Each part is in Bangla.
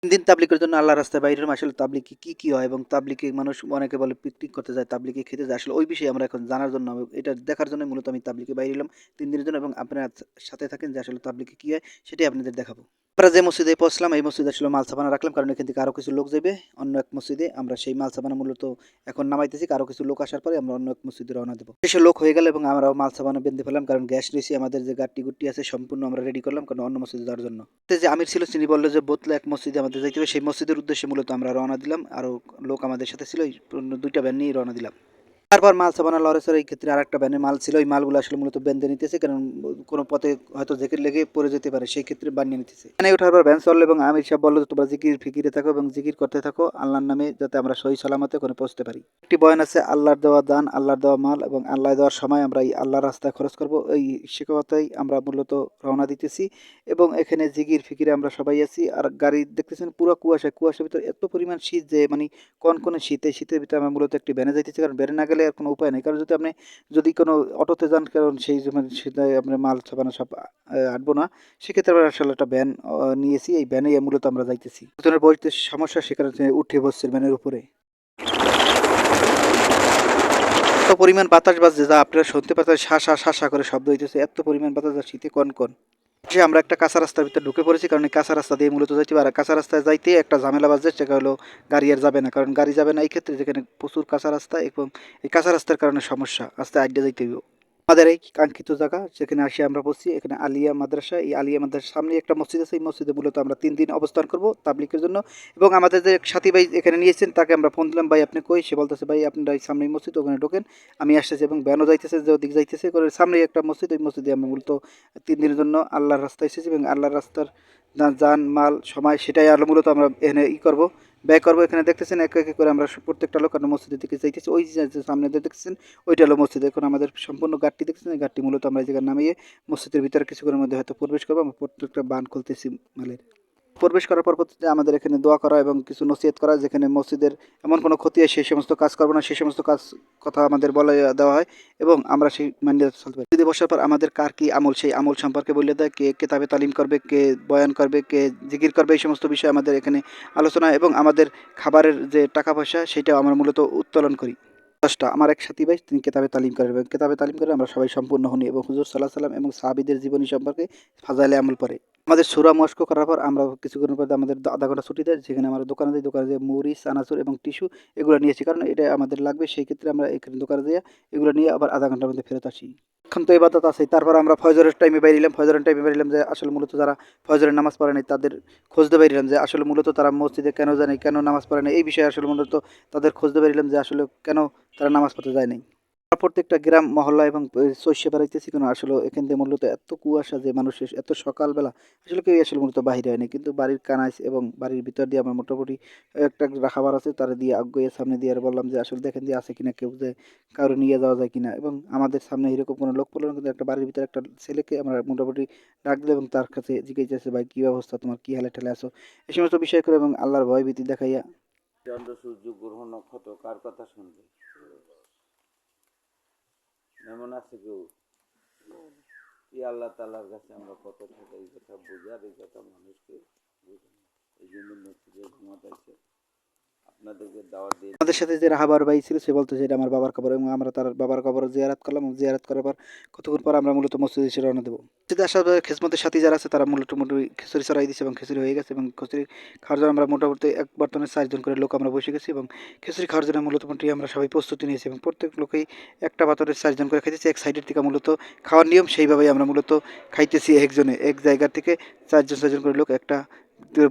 তিন দিন তাবলীগের জন্য আল্লাহর রাস্তায় বাইর হলাম। আসলে তাবলীগে কি হয় এবং তাবলীগে মানুষ অনেকে বলে পিকনিক করতে যায়, তাবলীগে খেতে যায়। আসলে ওই বিষয়ে আমরা এখন জানার জন্য এটা দেখার জন্য মূলত আমি তাবলীগে বাইর হলাম ৩ দিনের জন্য এবং আপনারা সাথে থাকেন যে আসলে তাবলীগে কি হয় সেটাই আপনাদের দেখাবো। আমরা যে মসজিদে পৌঁছলাম এই মসজিদে আসলে মালসাপানা রাখলাম কারণ এখান থেকে আরো কিছু লোক যাবে অন্য এক মসজিদে। আমরা সেই মালসাপানা মূলত এখন নামাইতেছি। আরো কিছু লোক আসার পরে আমরা অন্য এক মসজিদে রওনা দেব। শেষে লোক হয়ে গেল এবং আমরাও মালসাপানা বেঁধে ফেললাম কারণ গ্যাস নিয়েছি আমাদের যে গাট্টি-গুট্টি আছে সম্পূর্ণ আমরা রেডি করলাম কারণ অন্য মসজিদে যাওয়ার জন্য। যে আমির ছিল তিনি বলল যে বোতলে এক মসজিদে আমাদের যাইতে হবে। সেই মসজিদের উদ্দেশ্যে মূলত আমরা রওনা দিলাম। আরো লোক আমাদের সাথে ছিল। এই ২ টা ভ্যান নিয়ে রওনা দিলাম। তারপর মাল সাবানা লরেছের এই ক্ষেত্রে আরেকটা ভ্যানে মাল ছিল। ওই মালগুলো আসলে মূলত বেঁধে নিতেছে কারণ কোনো পথে হয়তো জেকেট লেগে পড়ে যেতে পারে। সেই ক্ষেত্রে বানিয়ে নিতেছে। ভ্যানে ওঠার পর ভ্যান চলল এবং আমির সাহেব বলল যে তোমরা জিকির-ফিকিরে থাকো এবং জিকির করতে থাকো আল্লাহর নামে যাতে আমরা সহি সালামতে ওখানে পৌঁছতে পারি। একটি বয়ান আছে আল্লাহর দেওয়া দান, আল্লাহর দেওয়া মাল এবং আল্লাহ দেওয়ার সময় আমরা এই আল্লাহর রাস্তায় খরচ করব। এই শিক্ষকতাই আমরা মূলত রওনা দিতেছি এবং এখানে জিকির-ফিকিরে আমরা সবাই আছি। আর গাড়ি দেখতেছেন পুরো কুয়াশা। কুয়াশার ভিতরে এত পরিমাণ শীত যে মানে কনকনে শীত। এই শীতের ভিতরে আমরা মূলত একটি ভ্যানে যাইতেছি কারণ ভ্যানে না গেলে আর কোনো উপায় নেই। কারণ যদি কোনো অটোতে যান কারণ সেই যে মানে সেটাই আপনার মাল সাবানা সব আটবো না। সেক্ষেত্রে আমরা আসলে একটা ভ্যান নিয়েছি। এই ভ্যানেই মূলত আমরা যাইতেছি। একজনের বসতে সমস্যা সে কারণে উঠে বসছে ভ্যানের উপরে। এত পরিমাণ বাতাস বাজছে যা আপনারা শুনতে পাচ্ছেন শা করে শব্দ হইতেছে। এত পরিমাণ বাতাস যা শীতে কনকন। যে আমরা একটা কাঁচা রাস্তার ভিতরে ঢুকে পড়েছি কারণ এই কাঁচা রাস্তা দিয়ে মূলত যাইতে হবে। আর কাঁচা রাস্তায় যাইতে একটা ঝামেলা বাজছে সেটা হলো গাড়ি আর যাবে না। কারণ গাড়ি যাবে না এই ক্ষেত্রে যেখানে প্রচুর কাঁচা রাস্তা এবং এই কাঁচা রাস্তার কারণে সমস্যা। আস্তে আইডা যাইতে হইব। আমাদের এই কাঙ্ক্ষিত জায়গা যেখানে আসি আমরা পড়ছি এখানে আলিয়া মাদ্রাসা। এই আলিয়া মাদ্রাসার সামনে একটা মসজিদ আছে। এই মসজিদে মূলত আমরা ৩ দিন অবস্থান করব তাবলীগের জন্য এবং আমাদের যে সাথী ভাই এখানে নিয়েছেন তাকে আমরা ফোন দিলাম, ভাই আপনি কই? সে বলতেছে ভাই আপনারা এই সামনেই মসজিদ ওখানে ঢোকেন। আমি আসতেছি এবং ভ্যানও যাইতেছে যে ওদিকে যাইতেছে করে সামনেই একটা মসজিদ। ওই মসজিদে আমরা মূলত ৩ দিনের জন্য আল্লাহর রাস্তায় এসেছি এবং আল্লাহর রাস্তার যান মাল সময় সেটাই আলো মূলত আমরা এখানে করব ব্যয় করবো। এখানে দেখতেছেন এক এক করে আমরা প্রত্যেকটা লোক আমরা মসজিদের দিকে যাইতেছি। ওই যে সামনে দেখতেছেন ওইটা হলো মসজিদ। এখন আমাদের সম্পূর্ণ গাড়িটি দেখতেছেন এই গাড়িটি মূলত আমরা এই জায়গায় নামিয়ে মসজিদের ভিতরে কিছুক্ষণের মধ্যে হয়তো প্রবেশ করবো। আমরা প্রত্যেকটা বান খুলতেছি মালের। প্রবেশ করার পর প্রতিটা আমাদের এখানে দোয়া করা এবং কিছু নসিহত করা যেখানে মসজিদের এমন কোনো ক্ষতি হয় সেই সমস্ত কাজ করবো না, সেই সমস্ত কাজ কথা আমাদের বলে দেওয়া হয় এবং আমরা সেই মাইন্ডে চলতে পারি। যদি বসার পর আমাদের কার কি আমল সেই আমল সম্পর্কে বলে দেয়, কে কেতাবে তালিম করবে, কে বয়ান করবে, কে জিকির করবে, এই সমস্ত বিষয় আমাদের এখানে আলোচনা এবং আমাদের খাবারের যে টাকা পয়সা সেটাও আমরা মূলত উত্তোলন করি। ১০টা আমার এক সাথী ভাই তিনি কেতাবে তালিম করেন এবং কেতাবে তালিম করে আমরা সবাই সম্পূর্ণ হই এবং হুজুর সাল্লাল্লাহু আলাইহি সাল্লাম এবং সাহাবীদের জীবনী সম্পর্কে ফাজাইলে আমল পড়ে। আমাদের সূরা মস্ক করার পর আমরা কিছুক্ষণের পর আমাদের আধা ঘন্টা ছুটি দেয় যেখানে আমরা দোকানে যাই। দোকানে যেয়ে মুড়ি, চানাচুর এবং টিস্যু এগুলো নিয়েছি কারণ এটা আমাদের লাগবে। সেই ক্ষেত্রে আমরা এখানে দোকানে যেয়ে এগুলো নিয়ে আবার আধা ঘন্টার মধ্যে ফেরত আসি। এখন তো ইবাদত আছেই। তারপর আমরা ফজরের টাইমে বাইরিলাম। ফজরের টাইমে বাইরিলাম যে আসলে মূলত যারা ফজরের নামাজ পড়ে নাই তাদের খুঁজতে বাইরিলাম যে আসলে মূলত তারা মসজিদে কেন যায় নাই, কেন নামাজ পড়ে নাই এই বিষয়ে আসলে মূলত তাদের খুঁজতে বাইরিলাম যে আসলে কেন তারা নামাজ পড়তে যায় নাই। প্রত্যেকটা গ্রাম মহল্লা এবং চষে বেড়াইতেছি কেন আসলে এখান থেকে মূলত এত কুয়াশা যে মানুষের এত সকালবেলা আসলে কেউ আসলে মূলত বাহিরে হয়নি কিন্তু বাড়ির কানাইস এবং বাড়ির ভিতর দিয়ে আমার মোটামুটি একটা খাবার আছে তারা দিয়ে আগে সামনে দিয়ে আর বললাম যে আসলে দেখেন দিয়ে আছে কিনা কেউ যে কারো নিয়ে যাওয়া যায় কিনা এবং আমাদের সামনে এরকম কোনো লোক পড়লো না কিন্তু একটা বাড়ির ভিতরে একটা ছেলেকে আমরা মোটামুটি ডাক দিলাম এবং তার কাছে জিজ্ঞেস ভাই কী অবস্থা তোমার কী হালে ঠেলে আসো এই সমস্ত বিষয় করে এবং আল্লাহর ভয় ভীতি দেখাইয়া চন্দ্র সূর্য গ্রহ নক্ষত্র কার কথা শুনবে? এমন আছে কেউ? কি আল্লাহ তাআলার কাছে আমরা কত টাকা এই কথা বোঝার এই কথা মানুষকে বোঝানো। এই জন্য মসজিদে ঘুমাতে আছে আপনাদেরকে দাওয়াত দিয়ে। আমাদের সাথে যে রাহাবার ভাই ছিল সে বলতো যে এটা আমার বাবার কবর এবং আমরা তার বাবার কবর জিয়ারাত করলাম এবং জিয়ারাত করার পর কিছুক্ষণ পর আমরা মূলত মসজিদে এসে রওনা দেবো। মসজিদে আসার পরে খেজমতের সাথী যারা আছে তারা মোটামুটি খিচুড়ি চড়াই দিয়েছে এবং খিচুড়ি হয়ে গেছে এবং খিচুড়ি খাওয়ার জন্য আমরা মোটামুটি এক বর্তমানে 4 জন করে লোক আমরা বসে গেছি এবং খিচুড়ি খাওয়ার জন্য মোটামুটি আমরা সবাই প্রস্তুতি নিয়েছি এবং প্রত্যেক লোকেই একটা পাত্রে 4 জন করে খাইতেছি। এক সাইডের থেকে মূলত খাওয়ার নিয়ম সেইভাবেই আমরা মূলত খাইতেছি একজনে এক জায়গা থেকে 4 জন করে লোক একটা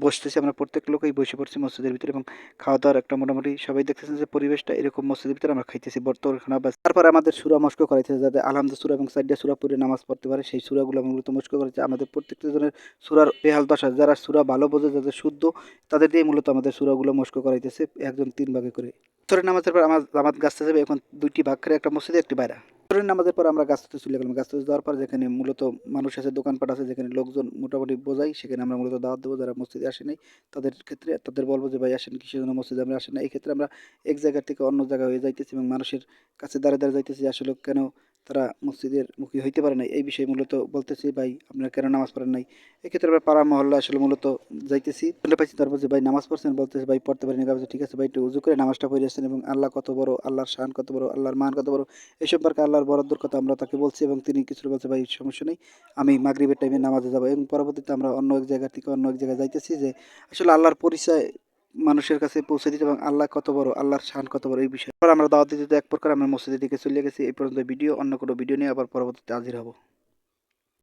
বসতেছি আমরা প্রত্যেক লোকেই বসে পড়ছি মসজিদের ভিতরে এবং খাওয়া দাওয়ার একটা মোটামুটি সবাই দেখতেছেন যে পরিবেশটা এরকম মসজিদের ভিতরে আমরা খাইতেছি বর্তমান অবস্থা। তারপর আমাদের সূরা মস্ক করাইছে যাতে আলহামদুলিল্লাহ সূরা এবং সাইডা সূরা পড়ে নামাজ পড়তে পারে সেই সূরাগুলো মূলত মস্ক করেছে। আমাদের প্রত্যেকটা জনের সূরার বেহাল দশা যারা সূরা ভালো বোঝে যাদের শুদ্ধ তাদের দিয়ে মূলত আমাদের সূরাগুলো মস্ক করাইতেছে একজন 3 ভাগে করে। ফজরের নামাজের পর আমার জামাত গাছতে যাবে এখন 2টি ভাগ করে একটা মসজিদে একটি বাইরা। ফজরের নামাজের পর আমরা গাছতে চলে গেলাম। গাছতে যাওয়ার পর যেখানে মূলত মানুষ আছে দোকানপাট আছে যেখানে লোকজন মোটামুটি বোঝাই সেখানে আমরা মূলত দাওয়াত দেবো যারা মসজিদে আসে নাই তাদের ক্ষেত্রে তাদের বলবো যে ভাই আসেন কিসের জন্য মসজিদে আমরা আসেন না। এই ক্ষেত্রে আমরা এক জায়গা থেকে অন্য জায়গায় হয়ে যাইতেছি এবং মানুষের কাছে দাঁড়িয়ে যাইতেছি আসলে কেন তারা মসজিদের মুখী হইতে পারে নাই, এই বিষয়ে মূলত বলতেছি ভাই আপনারা কেন নামাজ পড়েন নাই। এক্ষেত্রে আমরা পাড়া মহল্লা আসলে মূলত যাইতেছি, শুনতে পাইছি তারপর যে ভাই নামাজ পড়ছেন, বলতেছে ভাই পড়তে পারিনি। কারণ ঠিক আছে ভাই একটু উজু করে নামাজটা পড়েছেন এবং আল্লাহ কত বড়, আল্লাহর শান কত বড়, আল্লাহর মান কত বড়, এই সম্পর্কে আল্লাহর বরাদ্দর কথা আমরা তাকে বলছি এবং তিনি কিছু বলছে ভাই সমস্যা নেই, আমি মাগরিবের টাইমে নামাজে যাবো। এবং পরবর্তীতে আমরা অন্য এক জায়গা থেকে অন্য এক জায়গায় যাইতেছি যে আসলে আল্লাহর পরিচয় মানুষের কাছে পৌঁছে দিতে এবং আল্লাহ কত বড়, আল্লাহর শান কত বড়, এই বিষয়ে আমরা দাওয়াত দিতে এক প্রকার আমরা মসজিদের দিকে চলে গেছি। এই পর্যন্ত ভিডিও, অন্য কোনো ভিডিও নিয়ে আবার পরবর্তীতে হাজির হব।